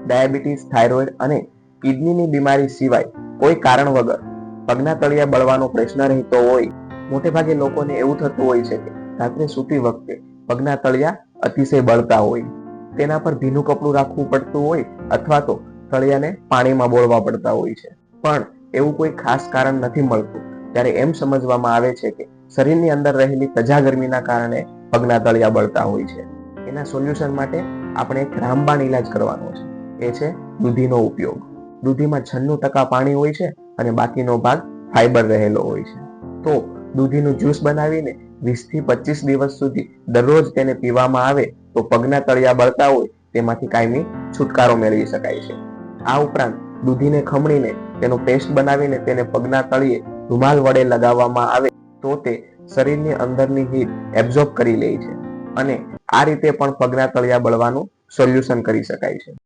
Diabetes, thyroid અને કિડનીની બીમારી સિવાય કોઈ કારણ વગર પગના તળિયા બળવાનો પ્રશ્ન રહેતો હોય, મોટે ભાગે લોકોને એવું થતું હોય છે કે રાત્રે સૂતી વખતે પગના તળિયા અતિશય બળતા હોય, તેના પર ભીનું કપડું રાખવું પડતું હોય અથવા તો તળિયાને પાણીમાં બોળવા પડતા હોય છે. પણ એવું કોઈ ખાસ કારણ નથી મળતું. ત્યારે એમ સમજવામાં આવે છે કે શરીરની અંદર રહેલી તજા ગરમીના કારણે પગના તળિયા બળતા હોય છે. એના સોલ્યુશન માટે આપણે એક રામબાણ ઈલાજ કરવાનો છે. એ છે દૂધીનો ઉપયોગ. દૂધીમાં 96% પાણી હોય છે અને બાકીનો ભાગ ફાઈબર રહેલો હોય છે. તો દૂધીનું જ્યુસ બનાવીને 20 થી 25 દિવસ સુધી દરરોજ તેને પીવામાં આવે તો પગના તળિયા બળતા હોય તેમાંથી કાયમી છુટકારો મેળવી શકાય છે. આ ઉપરાંત દૂધીને ખમણીને તેનો પેસ્ટ બનાવીને તેને પગના તળિયે રૂમાલ વડે લગાવવામાં આવે તો તે શરીરની અંદરની હીટ એબ્ઝોર્બ કરી લે છે અને આ રીતે પણ પગના તળિયા બળવાનું સોલ્યુશન કરી શકાય છે.